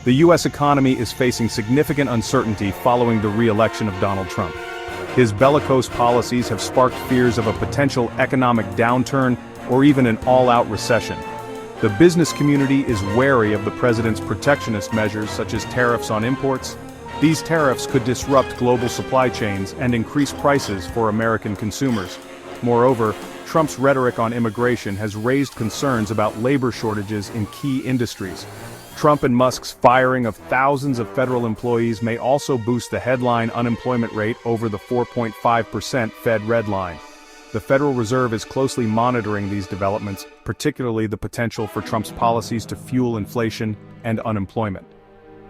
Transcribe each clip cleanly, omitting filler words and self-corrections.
The U.S. economy is facing significant uncertainty following the re-election of Donald Trump. His bellicose policies have sparked fears of a potential economic downturn or even an all-out recession. The business community is wary of the president's protectionist measures such as tariffs on imports. These tariffs could disrupt global supply chains and increase prices for American consumers. Moreover, Trump's rhetoric on immigration has raised concerns about labor shortages in key industries. Trump and Musk's firing of thousands of federal employees may also boost the headline unemployment rate over the 4.5% Fed red line. The Federal Reserve is closely monitoring these developments, particularly the potential for Trump's policies to fuel inflation and unemployment.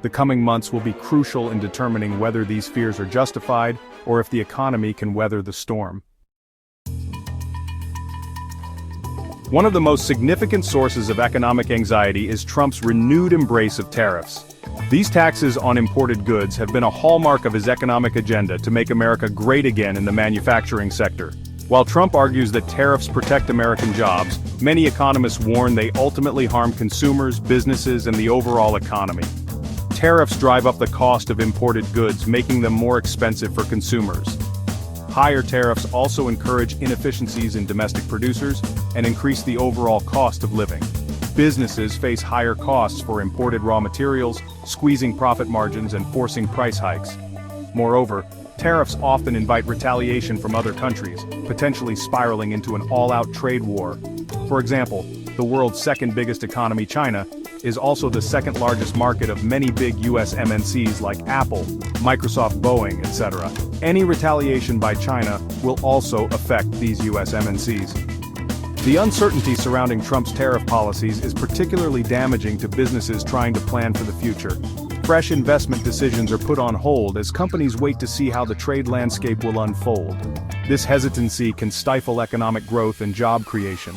The coming months will be crucial in determining whether these fears are justified or if the economy can weather the storm. One of the most significant sources of economic anxiety is Trump's renewed embrace of tariffs. These taxes on imported goods have been a hallmark of his economic agenda to make America great again in the manufacturing sector. While Trump argues that tariffs protect American jobs, many economists warn they ultimately harm consumers, businesses, and the overall economy. Tariffs drive up the cost of imported goods, making them more expensive for consumers. Higher tariffs also encourage inefficiencies in domestic producers and increase the overall cost of living. Businesses face higher costs for imported raw materials, squeezing profit margins and forcing price hikes. Moreover, tariffs often invite retaliation from other countries, potentially spiraling into an all-out trade war. For example, the world's second biggest economy, China, is also the second largest market of many big US MNCs like Apple, Microsoft, Boeing, etc. Any retaliation by China will also affect these US MNCs. The uncertainty surrounding Trump's tariff policies is particularly damaging to businesses trying to plan for the future. Fresh investment decisions are put on hold as companies wait to see how the trade landscape will unfold. This hesitancy can stifle economic growth and job creation.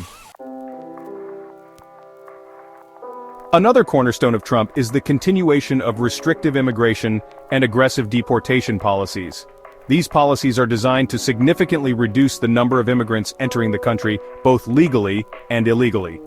Another cornerstone of Trump is the continuation of restrictive immigration and aggressive deportation policies. These policies are designed to significantly reduce the number of immigrants entering the country, both legally and illegally.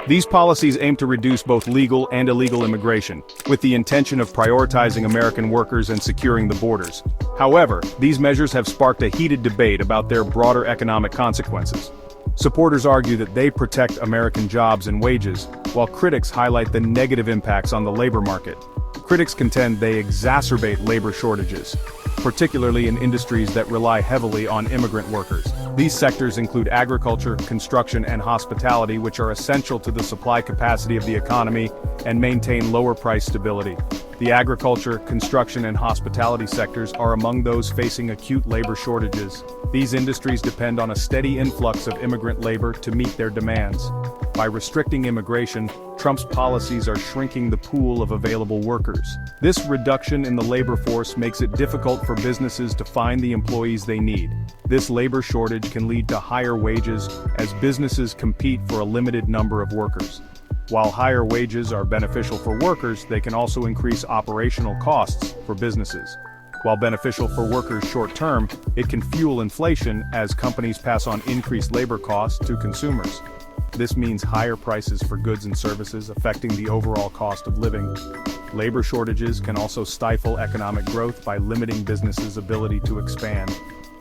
These policies aim to reduce both legal and illegal immigration, with the intention of prioritizing American workers and securing the borders. However, these measures have sparked a heated debate about their broader economic consequences. Supporters argue that they protect American jobs and wages, while critics highlight the negative impacts on the labor market. Critics contend they exacerbate labor shortages, particularly in industries that rely heavily on immigrant workers. These sectors include agriculture, construction, and hospitality, which are essential to the supply capacity of the economy and maintain lower price stability. The agriculture, construction, and hospitality sectors are among those facing acute labor shortages. These industries depend on a steady influx of immigrant labor to meet their demands. By restricting immigration, Trump's policies are shrinking the pool of available workers. This reduction in the labor force makes it difficult for businesses to find the employees they need. This labor shortage can lead to higher wages as businesses compete for a limited number of workers. While higher wages are beneficial for workers, they can also increase operational costs for businesses. While beneficial for workers short-term, it can fuel inflation as companies pass on increased labor costs to consumers. This means higher prices for goods and services, affecting the overall cost of living. Labor shortages can also stifle economic growth by limiting businesses' ability to expand.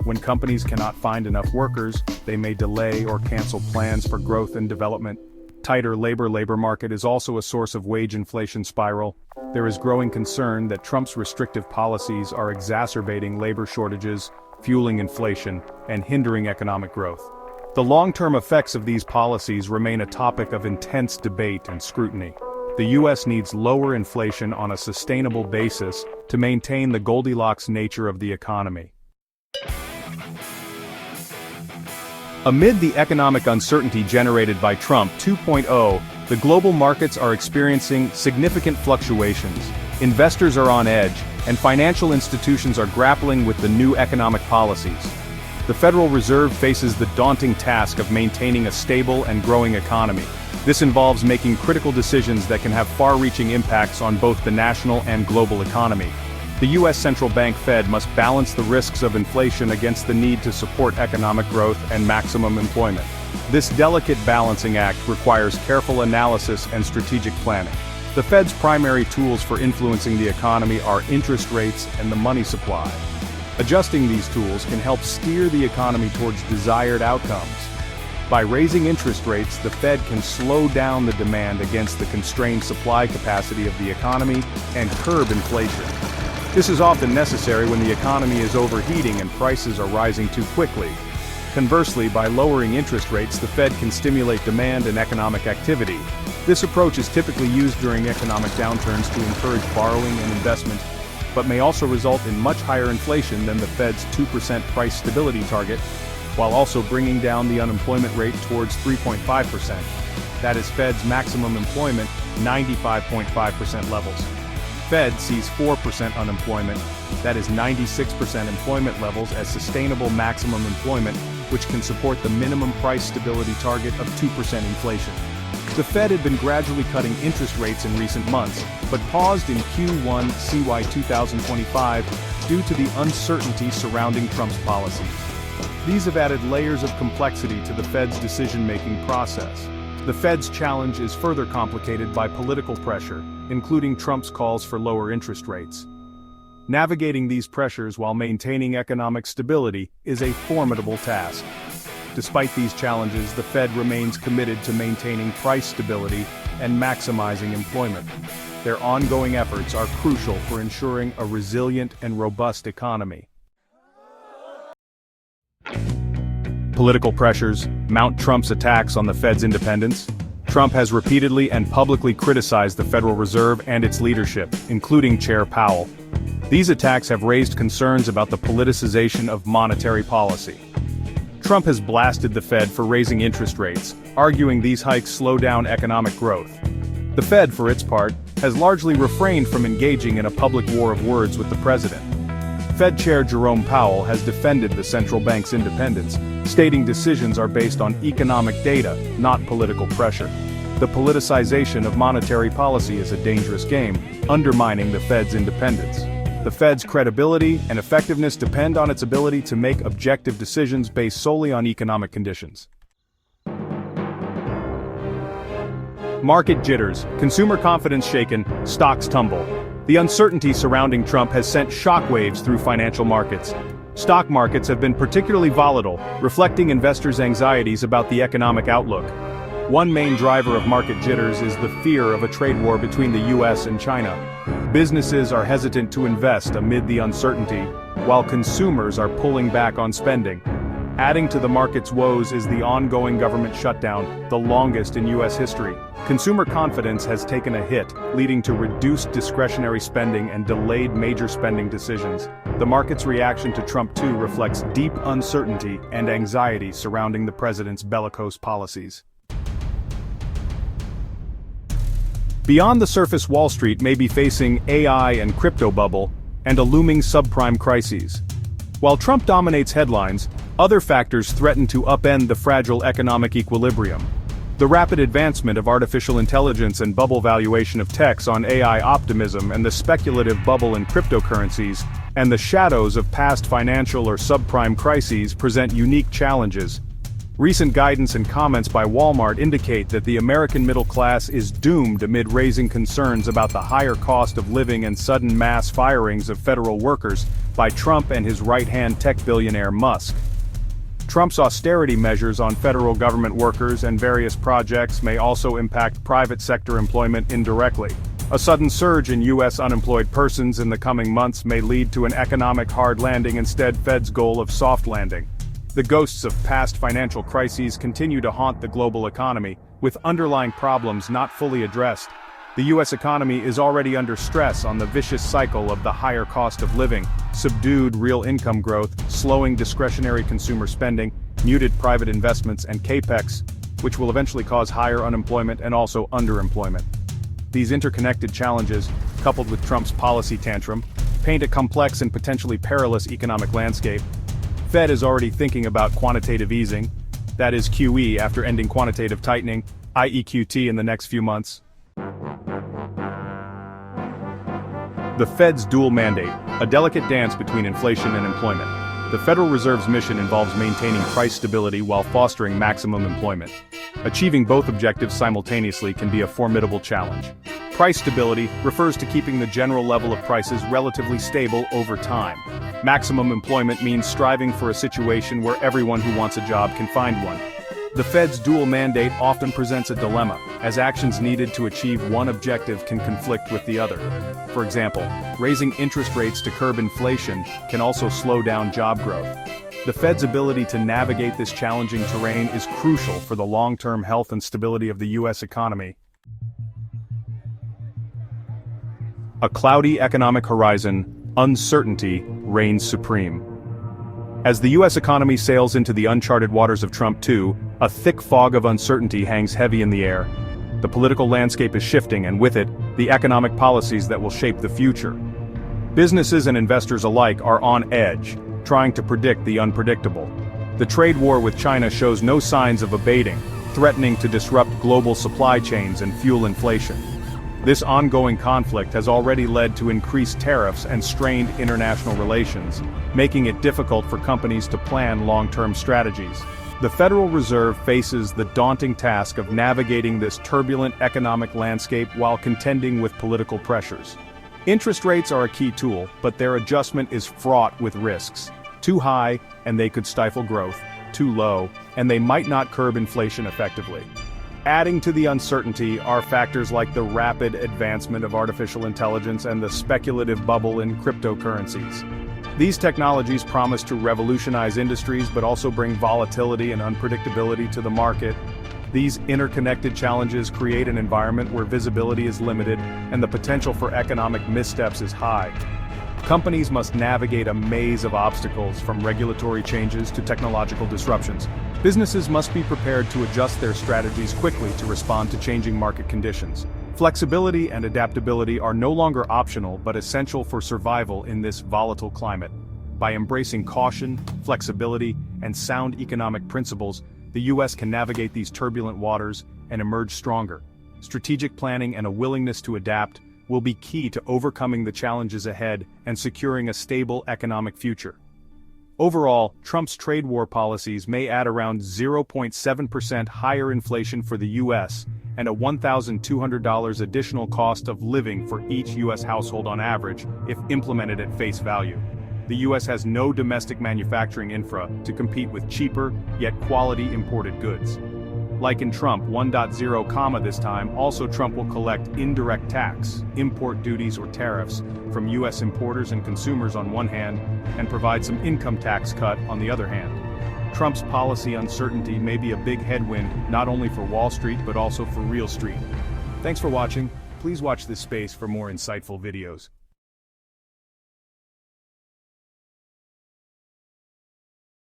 When companies cannot find enough workers, they may delay or cancel plans for growth and development. Tighter labor market is also a source of wage inflation spiral. There is growing concern that Trump's restrictive policies are exacerbating labor shortages, fueling inflation, and hindering economic growth. The long-term effects of these policies remain a topic of intense debate and scrutiny. The U.S. needs lower inflation on a sustainable basis to maintain the Goldilocks nature of the economy. Amid the economic uncertainty generated by Trump 2.0, the global markets are experiencing significant fluctuations. Investors are on edge, and financial institutions are grappling with the new economic policies. The Federal Reserve faces the daunting task of maintaining a stable and growing economy. This involves making critical decisions that can have far-reaching impacts on both the national and global economy. The U.S. Central Bank Fed must balance the risks of inflation against the need to support economic growth and maximum employment. This delicate balancing act requires careful analysis and strategic planning. The Fed's primary tools for influencing the economy are interest rates and the money supply. Adjusting these tools can help steer the economy towards desired outcomes. By raising interest rates, the Fed can slow down the demand against the constrained supply capacity of the economy and curb inflation. This is often necessary when the economy is overheating and prices are rising too quickly. Conversely, by lowering interest rates, the Fed can stimulate demand and economic activity. This approach is typically used during economic downturns to encourage borrowing and investment, but may also result in much higher inflation than the Fed's 2% price stability target, while also bringing down the unemployment rate towards 3.5%. That is Fed's maximum employment, 95.5% levels. Fed sees 4% unemployment, that is 96% employment levels, as sustainable maximum employment, which can support the minimum price stability target of 2% inflation. The Fed had been gradually cutting interest rates in recent months, but paused in Q1 CY 2025 due to the uncertainty surrounding Trump's policies. These have added layers of complexity to the Fed's decision-making process. The Fed's challenge is further complicated by political pressure, including Trump's calls for lower interest rates. Navigating these pressures while maintaining economic stability is a formidable task. Despite these challenges, the Fed remains committed to maintaining price stability and maximizing employment. Their ongoing efforts are crucial for ensuring a resilient and robust economy. Political pressures mount Trump's attacks on the Fed's independence. Trump has repeatedly and publicly criticized the Federal Reserve and its leadership, including Chair Powell. These attacks have raised concerns about the politicization of monetary policy. Trump has blasted the Fed for raising interest rates, arguing these hikes slow down economic growth. The Fed, for its part, has largely refrained from engaging in a public war of words with the president. Fed Chair Jerome Powell has defended the central bank's independence, stating decisions are based on economic data, not political pressure. The politicization of monetary policy is a dangerous game, undermining the Fed's independence. The Fed's credibility and effectiveness depend on its ability to make objective decisions based solely on economic conditions. Market jitters, consumer confidence shaken, stocks tumble. The uncertainty surrounding Trump has sent shockwaves through financial markets. Stock markets have been particularly volatile, reflecting investors' anxieties about the economic outlook. One main driver of market jitters is the fear of a trade war between the US and China. Businesses are hesitant to invest amid the uncertainty, while consumers are pulling back on spending. Adding to the market's woes is the ongoing government shutdown, the longest in US history. Consumer confidence has taken a hit, leading to reduced discretionary spending and delayed major spending decisions. The market's reaction to Trump too reflects deep uncertainty and anxiety surrounding the president's bellicose policies. Beyond the surface, Wall Street may be facing AI and crypto bubble and a looming subprime crises. While Trump dominates headlines, other factors threaten to upend the fragile economic equilibrium. The rapid advancement of artificial intelligence and bubble valuation of techs on AI optimism, and the speculative bubble in cryptocurrencies, and the shadows of past financial or subprime crises present unique challenges. Recent guidance and comments by Walmart indicate that the American middle class is doomed amid raising concerns about the higher cost of living and sudden mass firings of federal workers by Trump and his right-hand tech billionaire Musk. Trump's austerity measures on federal government workers and various projects may also impact private sector employment indirectly. A sudden surge in U.S. unemployed persons in the coming months may lead to an economic hard landing instead of Fed's goal of soft landing. The ghosts of past financial crises continue to haunt the global economy, with underlying problems not fully addressed. The U.S. economy is already under stress on the vicious cycle of the higher cost of living, subdued real income growth, slowing discretionary consumer spending, muted private investments and capex, which will eventually cause higher unemployment and also underemployment. These interconnected challenges, coupled with Trump's policy tantrum, paint a complex and potentially perilous economic landscape. Fed is already thinking about quantitative easing, that is QE, after ending quantitative tightening, i.e. QT, in the next few months. The Fed's dual mandate, a delicate dance between inflation and employment. The Federal Reserve's mission involves maintaining price stability while fostering maximum employment. Achieving both objectives simultaneously can be a formidable challenge. Price stability refers to keeping the general level of prices relatively stable over time. Maximum employment means striving for a situation where everyone who wants a job can find one. The Fed's dual mandate often presents a dilemma, as actions needed to achieve one objective can conflict with the other. For example, raising interest rates to curb inflation can also slow down job growth. The Fed's ability to navigate this challenging terrain is crucial for the long-term health and stability of the U.S. economy. A cloudy economic horizon, uncertainty reigns supreme. As the U.S. economy sails into the uncharted waters of Trump 2, a thick fog of uncertainty hangs heavy in the air. The political landscape is shifting, and with it, the economic policies that will shape the future. Businesses and investors alike are on edge, trying to predict the unpredictable. The trade war with China shows no signs of abating, threatening to disrupt global supply chains and fuel inflation. This ongoing conflict has already led to increased tariffs and strained international relations, making it difficult for companies to plan long-term strategies. The Federal Reserve faces the daunting task of navigating this turbulent economic landscape while contending with political pressures. Interest rates are a key tool, but their adjustment is fraught with risks. Too high, and they could stifle growth. Too low, and they might not curb inflation effectively. Adding to the uncertainty are factors like the rapid advancement of artificial intelligence and the speculative bubble in cryptocurrencies. These technologies promise to revolutionize industries but also bring volatility and unpredictability to the market. These interconnected challenges create an environment where visibility is limited and the potential for economic missteps is high. Companies must navigate a maze of obstacles, from regulatory changes to technological disruptions. Businesses must be prepared to adjust their strategies quickly to respond to changing market conditions. Flexibility and adaptability are no longer optional but essential for survival in this volatile climate. By embracing caution, flexibility, and sound economic principles, the U.S. can navigate these turbulent waters and emerge stronger. Strategic planning and a willingness to adapt will be key to overcoming the challenges ahead and securing a stable economic future. Overall, Trump's trade war policies may add around 0.7% higher inflation for the U.S. and a $1,200 additional cost of living for each U.S. household on average if implemented at face value. The U.S. has no domestic manufacturing infra to compete with cheaper, yet quality imported goods. Like in Trump 1.0, this time, also Trump will collect indirect tax, import duties or tariffs, from U.S. importers and consumers on one hand, and provide some income tax cut on the other hand. Trump's policy uncertainty may be a big headwind not only for Wall Street but also for Real Street. Thanks for watching. Please watch this space for more insightful videos.